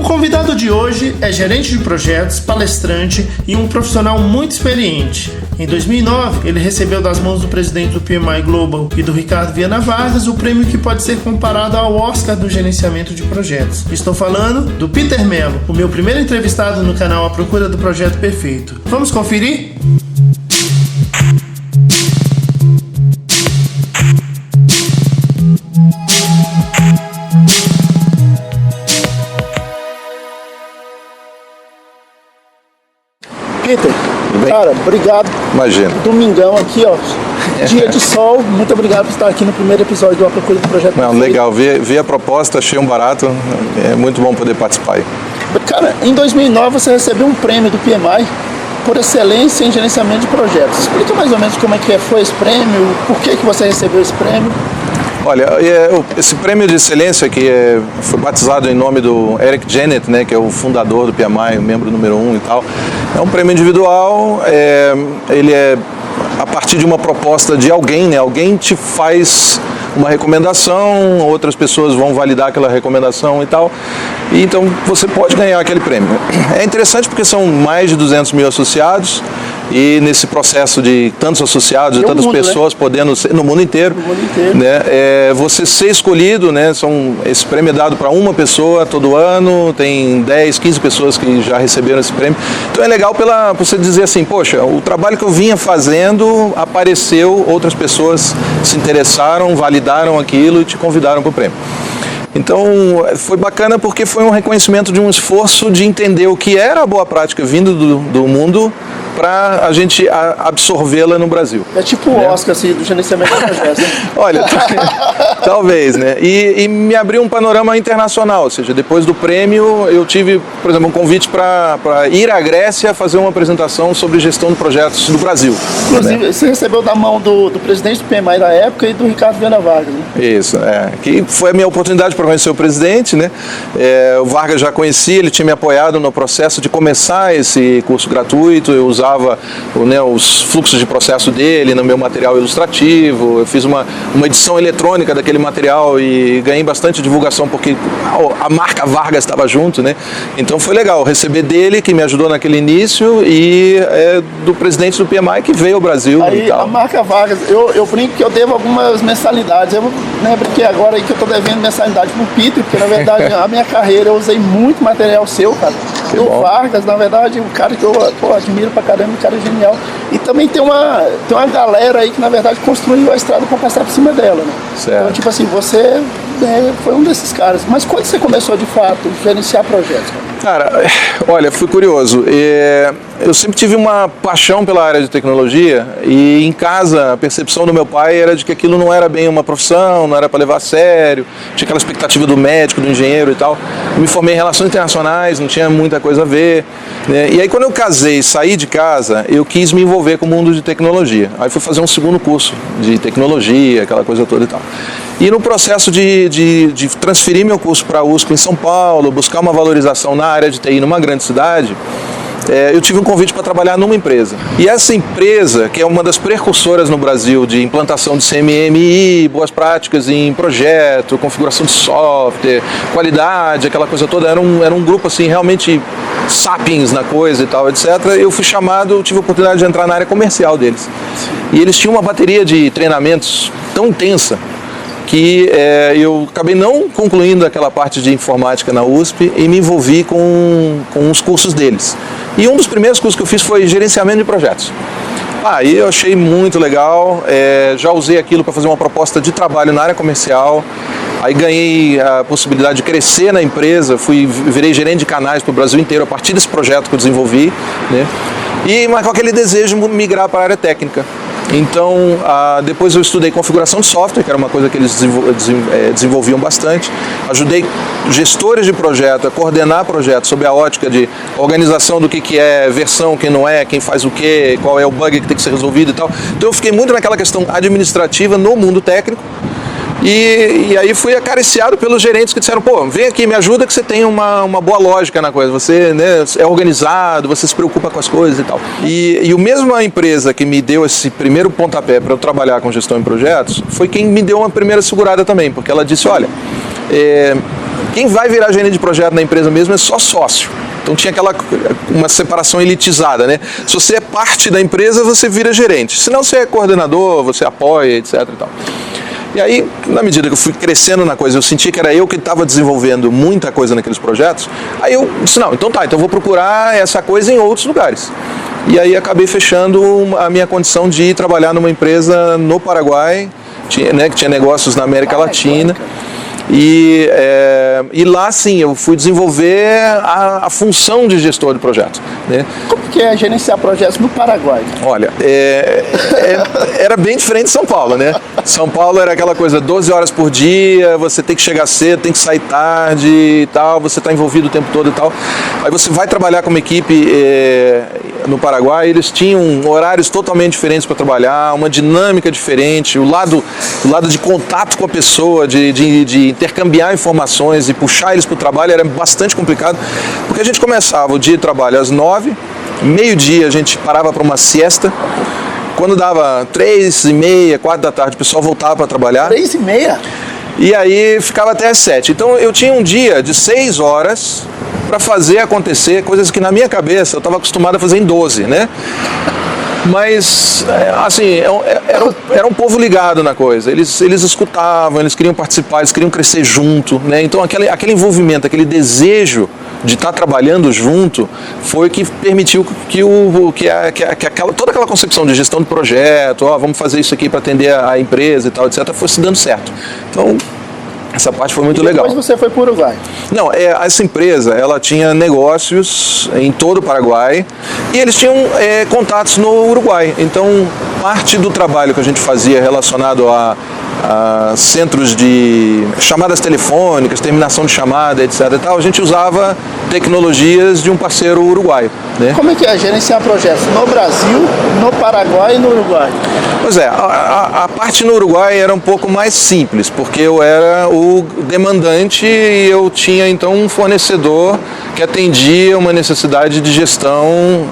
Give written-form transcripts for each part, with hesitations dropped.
convidado de hoje é gerente de projetos, palestrante e um profissional muito experiente. Em 2009, ele recebeu das mãos do presidente do PMI Global e do Ricardo Viana Vargas o prêmio que pode ser comparado ao Oscar do gerenciamento de projetos. Estou falando do Peter Mello, o meu primeiro entrevistado no canal A Procura do Projeto Perfeito. Vamos conferir? Peter, cara, obrigado. Imagina. Domingão aqui, ó. Dia de sol. Muito obrigado por estar aqui no primeiro episódio do A Procura do Projeto Perfeito. Legal. Vi a proposta, achei um barato. É muito bom poder participar aí. Cara, em 2009 você recebeu um prêmio do PMI por excelência em gerenciamento de projetos. Explica mais ou menos como é que foi esse prêmio, por que você recebeu esse prêmio. Olha, esse prêmio de excelência que foi batizado em nome do Eric Jennett, né, que é o fundador do PMI, o membro número 1 e tal, é um prêmio individual, ele é a partir de uma proposta de alguém, né, alguém te faz uma recomendação, outras pessoas vão validar aquela recomendação e tal, e então você pode ganhar aquele prêmio. É interessante porque são mais de 200 mil associados, e nesse processo de tantos associados, de tantas pessoas, né, podendo ser, no mundo inteiro, né, você ser escolhido, né, esse prêmio é dado para uma pessoa todo ano, tem 10, 15 pessoas que já receberam esse prêmio, então é legal para você dizer assim, poxa, o trabalho que eu vinha fazendo apareceu, outras pessoas se interessaram, validaram aquilo e te convidaram para o prêmio. Então, foi bacana porque foi um reconhecimento de um esforço de entender o que era a boa prática vindo do mundo para a gente absorvê-la no Brasil. É tipo o Oscar, assim, do gerenciamento de projetos. Olha, talvez, né? E me abriu um panorama internacional, ou seja, depois do prêmio eu tive, por exemplo, um convite para ir à Grécia fazer uma apresentação sobre gestão de projetos do Brasil. Inclusive, né? Você recebeu da mão do presidente do PMI da época e do Ricardo Viana Vargas, né? Isso, que foi a minha oportunidade para conhecer o presidente, né? O Vargas já conhecia, ele tinha me apoiado no processo de começar esse curso gratuito, eu usava os fluxos de processo dele no meu material ilustrativo, eu fiz uma edição eletrônica daquele material e ganhei bastante divulgação porque a marca Vargas estava junto, né? Então foi legal receber dele, que me ajudou naquele início, e do presidente do PMI que veio ao Brasil. Aí, e tal. A marca Vargas, eu brinco que eu devo algumas mensalidades, eu lembro que agora aí que eu estou devendo mensalidade pro Peter, porque na verdade a minha carreira eu usei muito material seu, cara. O Vargas, na verdade, um cara que eu admiro pra caramba, um cara genial. E também tem uma galera aí que, na verdade, construiu a estrada pra passar por cima dela, né? Certo. Então, tipo assim, você foi um desses caras. Mas quando você começou, de fato, a gerenciar projetos? Cara, olha, fui curioso. Eu sempre tive uma paixão pela área de tecnologia e em casa a percepção do meu pai era de que aquilo não era bem uma profissão, não era para levar a sério, tinha aquela expectativa do médico, do engenheiro e tal. Eu me formei em relações internacionais, não tinha muita coisa a ver, né? E aí quando eu casei, saí de casa, eu quis me envolver com o mundo de tecnologia. Aí fui fazer um segundo curso de tecnologia, aquela coisa toda e tal. E no processo de transferir meu curso para a USP em São Paulo, buscar uma valorização na área de TI numa grande cidade, eu tive um convite para trabalhar numa empresa. E essa empresa, que é uma das precursoras no Brasil de implantação de CMMI, boas práticas em projeto, configuração de software, qualidade, aquela coisa toda, era um grupo assim, realmente sapiens na coisa e tal, etc. Eu fui chamado, tive a oportunidade de entrar na área comercial deles. E eles tinham uma bateria de treinamentos tão intensa que eu acabei não concluindo aquela parte de informática na USP e me envolvi com os cursos deles. E um dos primeiros cursos que eu fiz foi gerenciamento de projetos. Aí eu achei muito legal, já usei aquilo para fazer uma proposta de trabalho na área comercial, aí ganhei a possibilidade de crescer na empresa, virei gerente de canais para o Brasil inteiro a partir desse projeto que eu desenvolvi, né? Mas com aquele desejo de migrar para a área técnica. Então, depois eu estudei configuração de software, que era uma coisa que eles desenvolviam bastante. Ajudei gestores de projeto a coordenar projetos sob a ótica de organização do que é versão, o que não é, quem faz o quê, qual é o bug que tem que ser resolvido e tal. Então eu fiquei muito naquela questão administrativa no mundo técnico. E aí fui acariciado pelos gerentes que disseram, pô, vem aqui, me ajuda que você tem uma boa lógica na coisa, você, né, é organizado, você se preocupa com as coisas e tal. E a mesma empresa que me deu esse primeiro pontapé para eu trabalhar com gestão em projetos, foi quem me deu uma primeira segurada também, porque ela disse, olha, Quem vai virar gerente de projeto na empresa mesmo é só sócio. Então tinha uma separação elitizada, né? Se você é parte da empresa, você vira gerente. Se não, você é coordenador, você apoia, etc. e tal. E aí, na medida que eu fui crescendo na coisa, eu sentia que era eu que estava desenvolvendo muita coisa naqueles projetos, aí eu disse, não, então eu vou procurar essa coisa em outros lugares. E aí acabei fechando a minha condição de ir trabalhar numa empresa no Paraguai, que tinha negócios na América Latina. E lá, sim, eu fui desenvolver a função de gestor de projeto, né? Como que é gerenciar projetos no Paraguai? Olha, era bem diferente de São Paulo, né? São Paulo era aquela coisa, 12 horas por dia, você tem que chegar cedo, tem que sair tarde e tal, você está envolvido o tempo todo e tal. Aí você vai trabalhar com uma equipe no Paraguai, eles tinham horários totalmente diferentes para trabalhar, uma dinâmica diferente, o lado de contato com a pessoa, de intercambiar informações e puxar eles para o trabalho era bastante complicado, porque a gente começava o dia de trabalho às 9h, meio-dia a gente parava para uma siesta, quando dava 3h30, 4 da tarde, o pessoal voltava para trabalhar. 3h30? E aí ficava até às 7. Então eu tinha um dia de 6 horas para fazer acontecer coisas que na minha cabeça eu estava acostumado a fazer em 12, né? Mas, assim, era um povo ligado na coisa. Eles escutavam, eles queriam participar, eles queriam crescer junto, né? Então, aquele envolvimento, aquele desejo de estar trabalhando junto foi que permitiu que toda aquela concepção de gestão de projeto, vamos fazer isso aqui para atender a empresa e tal, etc., fosse dando certo. Então, essa parte foi muito legal. Depois você foi para o Uruguai? Não, essa empresa, ela tinha negócios em todo o Paraguai e eles tinham contatos no Uruguai. Então, parte do trabalho que a gente fazia relacionado a centros de chamadas telefônicas, terminação de chamada, etc. e tal, a gente usava tecnologias de um parceiro uruguaio, né? Como é que é gerenciar projetos no Brasil, no Paraguai e no Uruguai? Pois é, a parte no Uruguai era um pouco mais simples, porque eu era o demandante e eu tinha então um fornecedor que atendia uma necessidade de gestão,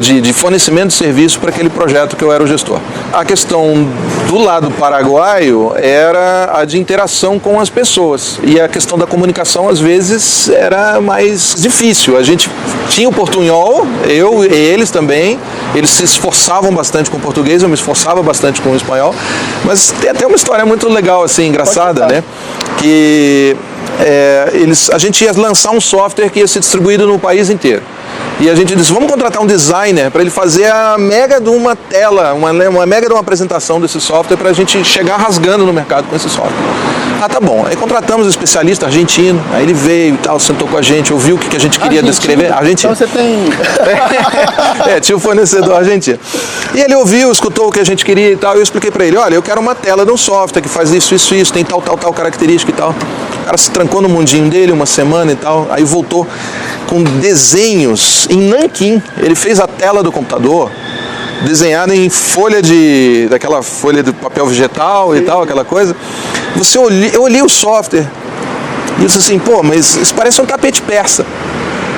de fornecimento de serviço para aquele projeto que eu era o gestor. A questão do lado paraguaio era a de interação com as pessoas e a questão da comunicação às vezes era mais difícil. A gente tinha o portunhol, eu e eles também, eles se esforçavam bastante com o português, eu me esforçava bastante com o espanhol, mas tem até uma história muito legal, assim, engraçada, né? Que a gente ia lançar um software que ia ser distribuído no país inteiro. E a gente disse, vamos contratar um designer para ele fazer a mega de uma tela, uma mega de uma apresentação desse software para a gente chegar rasgando no mercado com esse software. Ah, tá bom. Aí contratamos um especialista argentino, aí ele veio e tal, sentou com a gente, ouviu o que a gente queria descrever. Argentino. Então você tem... tinha um fornecedor argentino. E ele ouviu, escutou o que a gente queria e tal, e eu expliquei para ele, olha, eu quero uma tela de um software que faz isso, tem tal característica e tal. O cara se trancou no mundinho dele uma semana e tal, aí voltou com desenhos em nanquim. Ele fez a tela do computador desenhada em daquela folha de papel vegetal e tal, aquela coisa. Eu olhei o software e disse assim, pô, mas isso parece um tapete persa.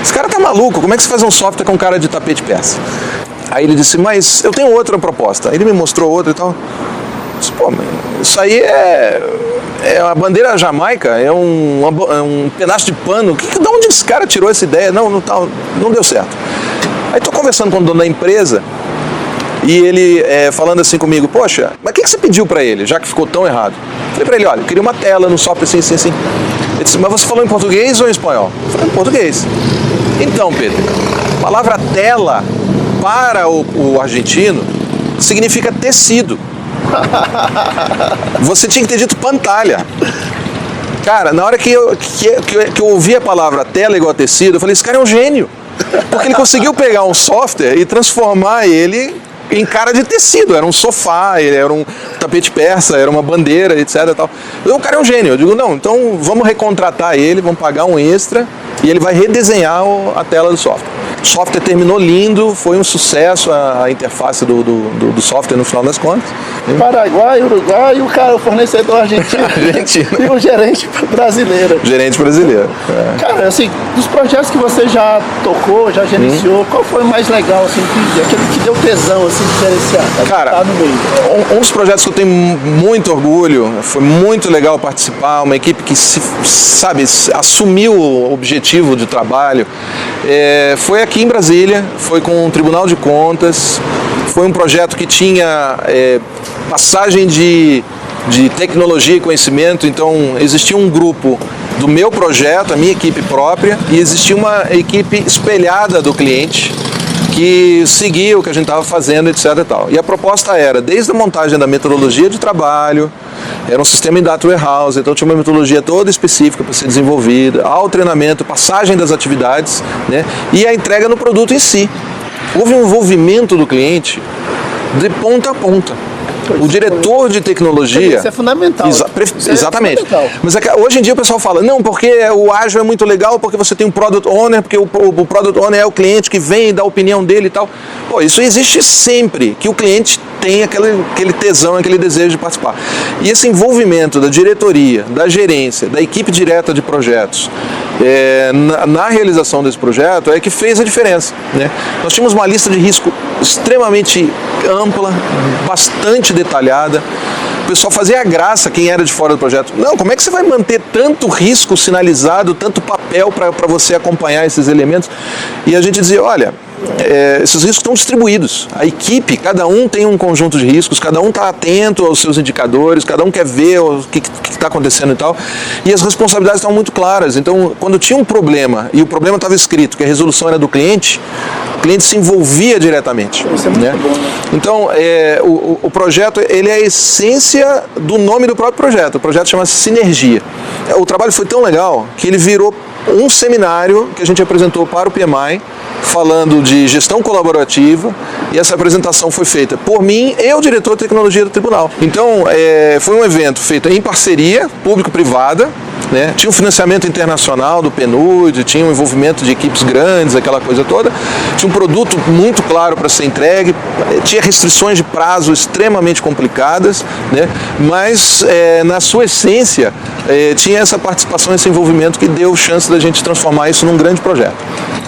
Esse cara tá maluco, como é que você faz um software com cara de tapete persa? Aí ele disse, mas eu tenho outra proposta. Aí ele me mostrou outra e tal. Eu disse, pô, mas isso aí é a bandeira jamaica, é um pedaço de pano. De onde esse cara tirou essa ideia? Não deu certo. Aí tô conversando com o dono da empresa e ele falando assim comigo, poxa, mas o que você pediu para ele, já que ficou tão errado? Falei para ele, olha, eu queria uma tela no software assim. Ele disse, mas você falou em português ou em espanhol? Eu falei, em português. Então, Pedro, a palavra tela para o argentino significa tecido. Você tinha que ter dito pantalha. Cara, na hora que eu ouvi a palavra tela igual a tecido, eu falei, esse cara é um gênio. Porque ele conseguiu pegar um software e transformar ele em cara de tecido. Era um sofá, ele era um tapete persa, era uma bandeira, etc. Tal. O cara é um gênio. Eu digo, não, então vamos recontratar ele, vamos pagar um extra e ele vai redesenhar a tela do software. O software terminou lindo, foi um sucesso a interface do software no final das contas. Paraguai, Uruguai, o fornecedor argentino. E o gerente brasileiro. Gerente brasileiro. Cara, assim, dos projetos que você já tocou, já gerenciou, qual foi o mais legal, assim, aquele que deu tesão, assim, diferenciado? Cara, tá no meio. Um dos projetos que eu tenho muito orgulho, foi muito legal participar, uma equipe que, assumiu o objetivo de trabalho, foi aqui em Brasília, foi com o Tribunal de Contas, foi um projeto que tinha passagem de tecnologia e conhecimento, então existia um grupo do meu projeto, a minha equipe própria, e existia uma equipe espelhada do cliente, que seguia o que a gente estava fazendo, etc. e tal. E a proposta era, desde a montagem da metodologia de trabalho, era um sistema em data warehouse, então tinha uma metodologia toda específica para ser desenvolvida, ao treinamento, passagem das atividades, né, e a entrega no produto em si. Houve um envolvimento do cliente de ponta a ponta. O diretor de tecnologia... Isso é fundamental. Exatamente. É fundamental. Mas hoje em dia o pessoal fala, não, porque o ágil é muito legal, porque você tem um Product Owner, porque o Product Owner é o cliente que vem e dá a opinião dele e tal. Pô, isso existe sempre, que o cliente tem aquele tesão, aquele desejo de participar. E esse envolvimento da diretoria, da gerência, da equipe direta de projetos, na realização desse projeto é que fez a diferença, né? Nós tínhamos uma lista de risco extremamente ampla, bastante detalhada. O pessoal fazia a graça, quem era de fora do projeto. Não, como é que você vai manter tanto risco sinalizado, tanto papel para você acompanhar esses elementos? E a gente dizia, olha, esses riscos estão distribuídos. A equipe, cada um tem um conjunto de riscos, cada um está atento aos seus indicadores, cada um quer ver o que está acontecendo e tal. E as responsabilidades estão muito claras. Então, quando tinha um problema, e o problema estava escrito, que a resolução era do cliente, o cliente se envolvia diretamente. Isso é muito bom, né? Então, o projeto, ele é a essência do nome do próprio projeto. O projeto chama-se Sinergia. O trabalho foi tão legal que ele virou um seminário que a gente apresentou para o PMI, falando de gestão colaborativa, e essa apresentação foi feita por mim e o diretor de tecnologia do tribunal. Então, foi um evento feito em parceria público-privada, né? Tinha um financiamento internacional do PNUD, tinha um envolvimento de equipes grandes, aquela coisa toda, tinha um produto muito claro para ser entregue, tinha restrições de prazo extremamente complicadas, né? Mas na sua essência tinha essa participação, esse envolvimento que deu chance da gente transformar isso num grande projeto.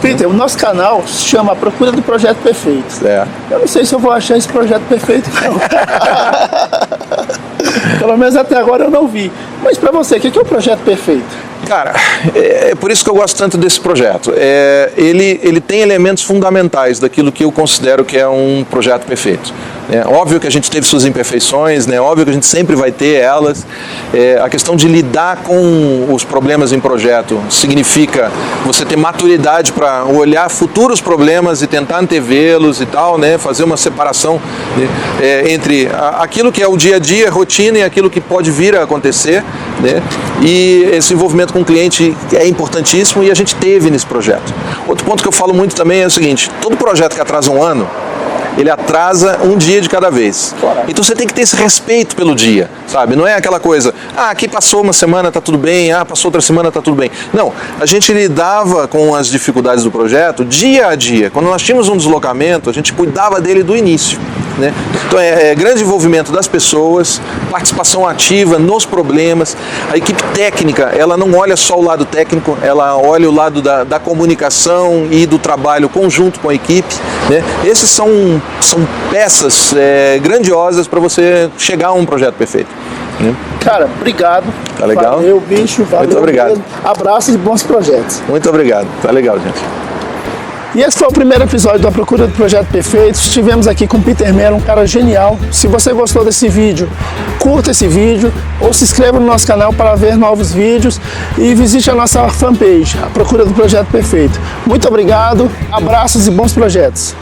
Peter, o nosso canal se chama A Procura do Projeto Perfeito. Eu não sei se eu vou achar esse projeto perfeito, não. Pelo menos até agora eu não vi. Mas para você, o que é o projeto perfeito? Cara, é por isso que eu gosto tanto desse projeto. Ele tem elementos fundamentais daquilo que eu considero que é um projeto perfeito. É óbvio que a gente teve suas imperfeições, né? Óbvio que a gente sempre vai ter elas. A questão de lidar com os problemas em projeto significa você ter maturidade para olhar futuros problemas e tentar antevê-los e tal, né? Fazer uma separação, né? Entre aquilo que é o dia a dia, rotina, e aquilo que pode vir a acontecer, né? E esse envolvimento com o cliente é importantíssimo e a gente teve nesse projeto. Outro ponto que eu falo muito também é o seguinte: todo projeto que atrasa um ano, ele atrasa um dia de cada vez. Então você tem que ter esse respeito pelo dia, sabe? Não é aquela coisa, aqui passou uma semana, tá tudo bem, passou outra semana, tá tudo bem. Não, a gente lidava com as dificuldades do projeto dia a dia. Quando nós tínhamos um deslocamento, a gente cuidava dele do início, né? Então grande envolvimento das pessoas, participação ativa nos problemas. A equipe técnica, ela não olha só o lado técnico, ela olha o lado da comunicação e do trabalho conjunto com a equipe, né? Esses são peças grandiosas para você chegar a um projeto perfeito, né? Cara, obrigado. Tá legal? Valeu, bicho. Valeu. Muito obrigado. Mesmo. Abraços e bons projetos. Muito obrigado. Tá legal, gente. E esse foi o primeiro episódio da Procura do Projeto Perfeito. Estivemos aqui com o Peter Mello, um cara genial. Se você gostou desse vídeo, curta esse vídeo ou se inscreva no nosso canal para ver novos vídeos e visite a nossa fanpage, A Procura do Projeto Perfeito. Muito obrigado, abraços e bons projetos.